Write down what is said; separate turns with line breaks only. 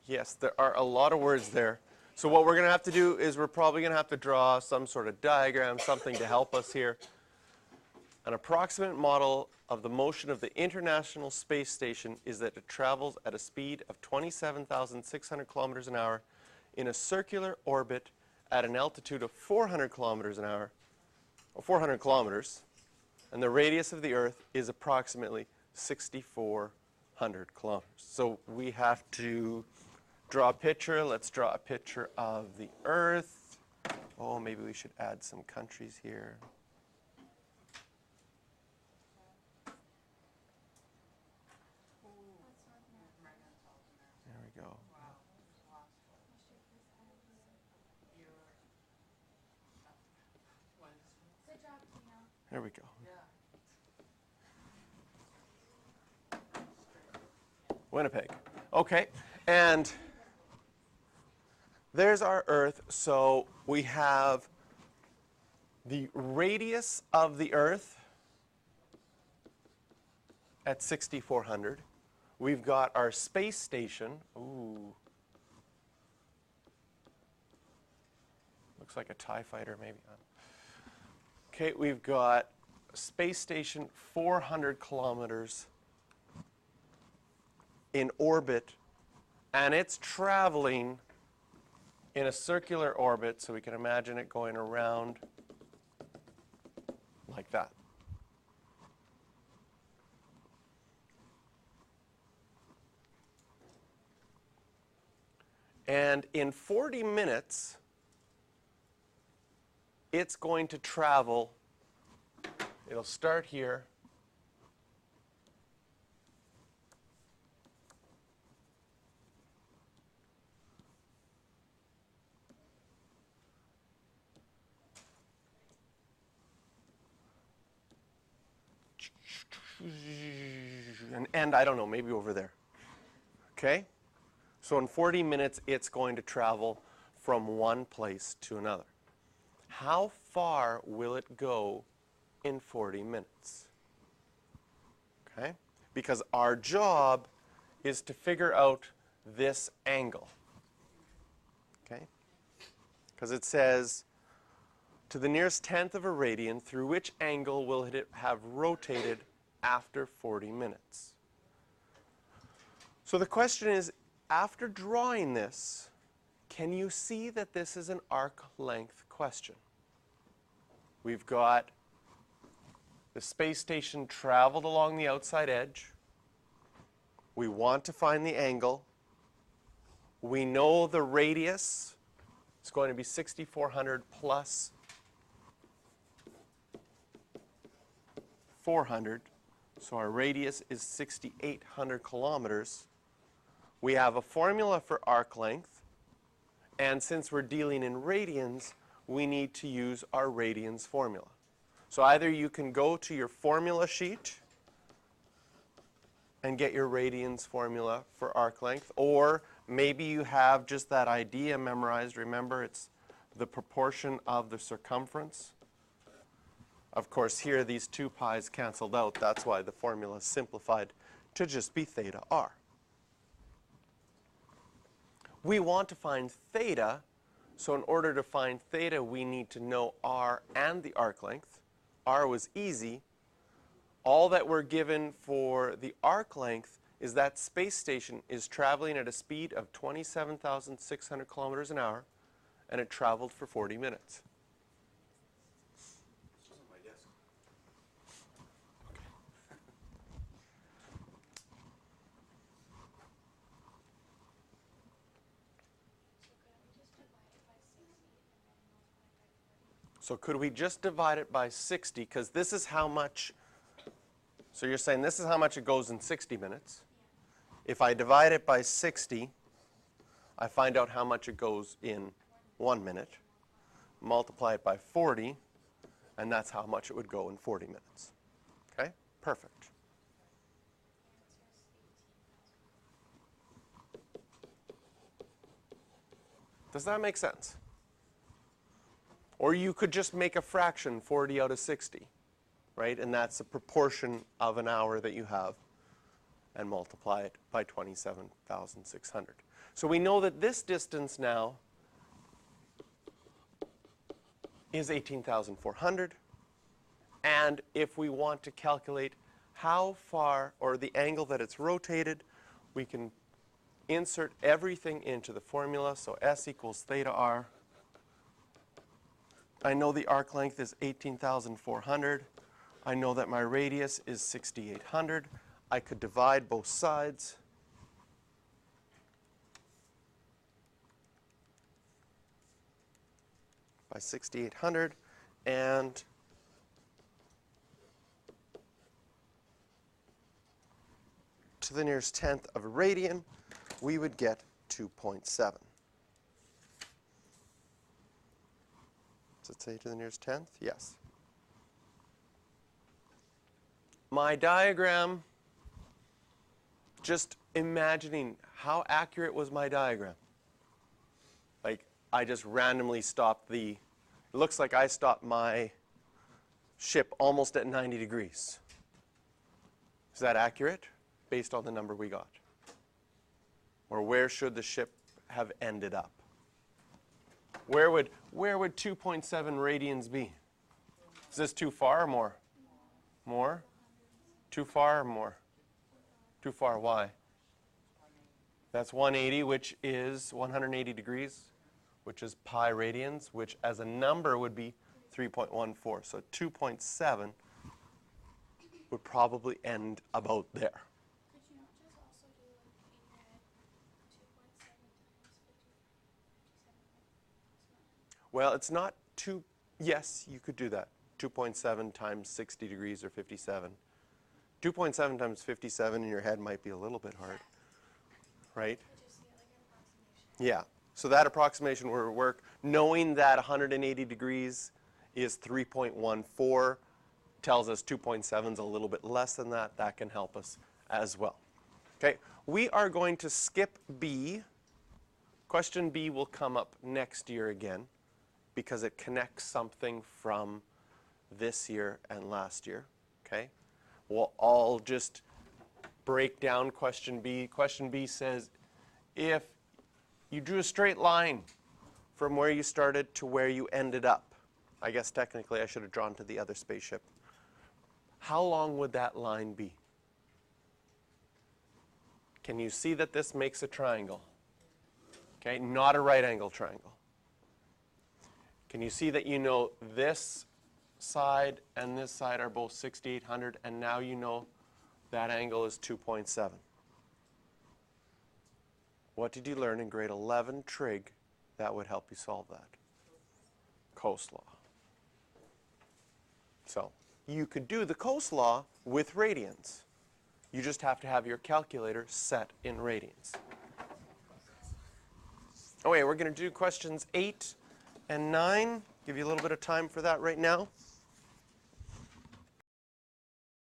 Yes, there are a lot of words there. So what we're going to have to do is we're probably going to have to draw some sort of diagram, something to help us here. An approximate model of the motion of the International Space Station is that it travels at a speed of 27,600 kilometers an hour in a circular orbit at an altitude of 400 kilometers an hour, or 400 kilometers, and the radius of the Earth is approximately 6,400 kilometers. So we have to draw a picture. Let's draw a picture of the Earth. Oh, maybe we should add some countries here. There we go. There we go. Winnipeg. Okay, and there's our Earth. So we have the radius of the Earth at 6,400. We've got our space station. Ooh. Looks like a TIE fighter, maybe. Okay, we've got space station 400 kilometers in orbit, and it's traveling in a circular orbit, so we can imagine it going around like that. And in 40 minutes, it's going to travel. It'll start here. And end, I don't know, maybe over there. Okay? So in 40 minutes, it's going to travel from one place to another. How far will it go in 40 minutes? Okay? Because our job is to figure out this angle. Okay? Because it says, to the nearest tenth of a radian, through which angle will it have rotated after 40 minutes? So the question is, after drawing this, can you see that this is an arc length question? We've got the space station traveled along the outside edge. We want to find the angle. We know the radius is going to be 6,400 plus 400. So our radius is 6,800 kilometers. We have a formula for arc length. And since we're dealing in radians, we need to use our radians formula. So either you can go to your formula sheet and get your radians formula for arc length, or maybe you have just that idea memorized. Remember, it's the proportion of the circumference. Of course, here these 2 pi's canceled out. That's why the formula is simplified to just be theta r. We want to find theta, so in order to find theta, we need to know r and the arc length. R was easy. All that we're given for the arc length is that space station is traveling at a speed of 27,600 kilometers an hour, and it traveled for 40 minutes. So could we just divide it by 60? Because this is how much, so you're saying this is how much it goes in 60 minutes. If I divide it by 60, I find out how much it goes in 1 minute. Multiply it by 40, and that's how much it would go in 40 minutes. Okay? Perfect. Does that make sense? Or you could just make a fraction, 40 out of 60, right? And that's a proportion of an hour that you have. and multiply it by 27,600. So we know that this distance now is 18,400. And if we want to calculate how far, or the angle that it's rotated, we can insert everything into the formula. So S equals theta r. I know the arc length is 18,400. I know that my radius is 6,800. I could divide both sides. By 6,800, and to the nearest tenth of a radian, we would get 2.7. Does it say to the nearest tenth? Yes. My diagram, just imagining how accurate was my diagram. Like, I just randomly stopped it looks like I stopped my ship almost at 90 degrees. Is that accurate based on the number we got? Or where should the ship have ended up? Where would 2.7 radians be? Is this too far or more? More? Too far or more? Too far, why? That's 180, which is 180 degrees, which is pi radians, which as a number would be 3.14. So 2.7 would probably end about there.
Could you not just also do like in your head 2.7 times 57?
Well, it's not two. Yes, you could do that. 2.7 times 60 degrees or 57. 2.7 times 57 in your head might be a little bit hard, right?
Just get like an approximation.
Yeah. So that approximation would work. Knowing that 180 degrees is 3.14 tells us 2.7 is a little bit less than that. That can help us as well. Okay. We are going to skip B. Question B will come up next year again because it connects something from this year and last year. Okay. We'll all just break down question B. Question B says, if you drew a straight line from where you started to where you ended up, I guess technically I should have drawn to the other spaceship, how long would that line be? Can you see that this makes a triangle? Okay, not a right angle triangle. Can you see that you know this side and this side are both 6,800, and now you know that angle is 2.7. What did you learn in grade 11 trig that would help you solve that? Coast law. So you could do the Coast law with radians. You just have to have your calculator set in radians. Okay, we're going to do questions 8 and 9. Give you a little bit of time for that right now.